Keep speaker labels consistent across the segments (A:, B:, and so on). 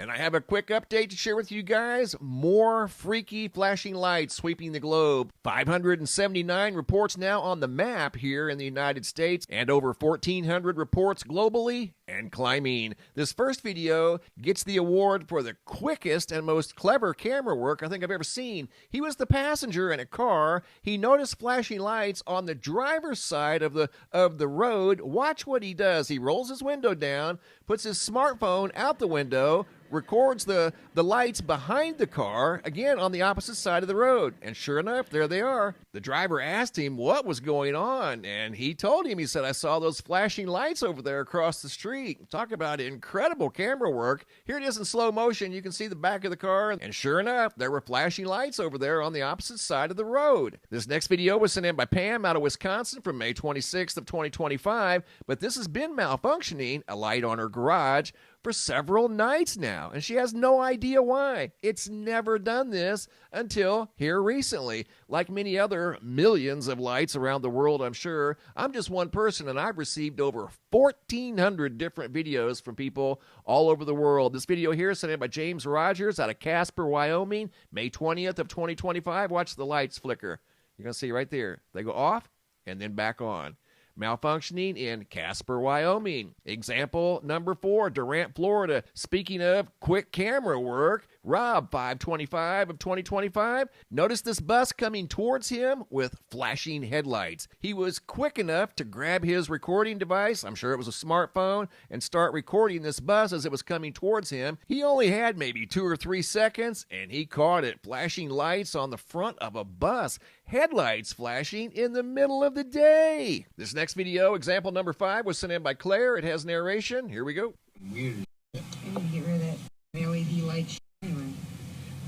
A: And I have a quick update to share with you guys. More freaky flashing lights sweeping the globe. 579 reports now on the map here in the United States, and over 1,400 reports globally and climbing. This first video gets the award for the quickest and most clever camera work I think I've ever seen. He was the passenger in a car. He noticed flashing lights on the driver's side of the road. Watch what he does. He rolls his window down, puts his smartphone out the window, records the lights behind the car, again on the opposite side of the road. And sure enough, there they are. The driver asked him what was going on, and he told him, he said, "I saw those flashing lights over there across the street." Talk about incredible camera work. Here it is in slow motion. You can see the back of the car, and sure enough, there were flashing lights over there on the opposite side of the road. This next video was sent in by Pam out of Wisconsin from May 26th of 2025, but this has been malfunctioning, a light on her garage, for several nights now, and she has no idea why. It's never done this until here recently. Like many other millions of lights around the world, I'm sure, I'm just one person, and I've received over 1,400 different videos from people all over the world. This video here is sent in by James Rogers out of Casper, Wyoming, May 20th of 2025. Watch the lights flicker. You're going to see right there. They go off and then back on. Malfunctioning in Casper, Wyoming. Example number 4, Durant, Florida. Speaking of quick camera work, Rob, 5/25 of 2025. Notice this bus coming towards him with flashing headlights. He was quick enough to grab his recording device, I'm sure it was a smartphone, and start recording this bus as it was coming towards him. He only had maybe 2 or 3 seconds, and he caught it. Flashing lights on the front of a bus. Headlights flashing in the middle of the day. This next video, example number 5, was sent in by Claire. It has narration. Here we go.
B: Weird. I need to get rid of that LED light anyway.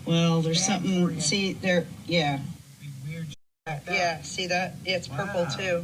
C: Well, there's something,
B: you.
C: see, there, yeah.
B: Weird.
C: Yeah, see that? It's purple
B: Wow.
C: too.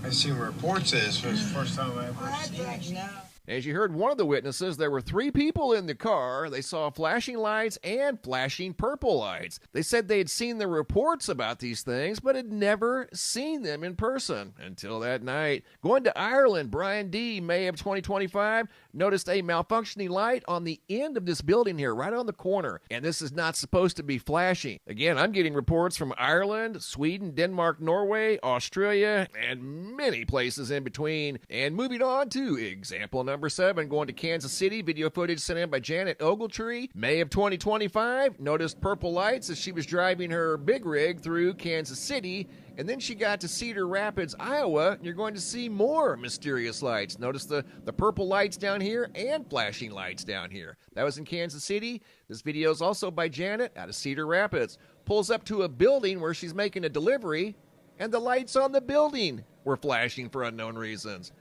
D: I've seen reports of this for the first time I've ever seen it.
C: No.
A: As you heard one of the witnesses, there were 3 people in the car. They saw flashing lights and flashing purple lights. They said they had seen the reports about these things, but had never seen them in person until that night. Going to Ireland, Brian D., May of 2025, noticed a malfunctioning light on the end of this building here, right on the corner. And this is not supposed to be flashing. Again, I'm getting reports from Ireland, Sweden, Denmark, Norway, Australia, and many places in between. And moving on to example number 7, going to Kansas City. Video footage sent in by Janet Ogletree, May of 2025. Noticed purple lights as she was driving her big rig through Kansas City, and then she got to Cedar Rapids, Iowa. You're going to see more mysterious lights. Notice the purple lights down here and flashing lights down here. That was in Kansas City. This video is also by Janet out of Cedar Rapids. Pulls up to a building where she's making a delivery, and the lights on the building were flashing for unknown reasons.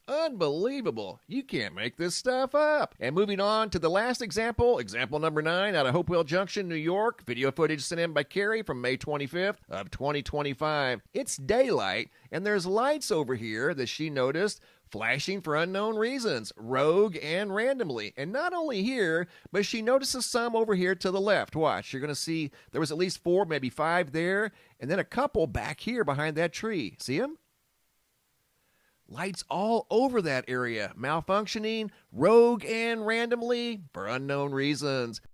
A: Unbelievable. You can't make this stuff up. And moving on to the last example, example number 9 out of Hopewell Junction, New York. Video footage sent in by Carrie from May 25th of 2025. It's daylight, and there's lights over here that she noticed flashing for unknown reasons, rogue and randomly. And not only here, but she notices some over here to the left. Watch, you're going to see there was at least 4, maybe 5 there, and then a couple back here behind that tree. See them? Lights all over that area, malfunctioning, rogue and randomly for unknown reasons.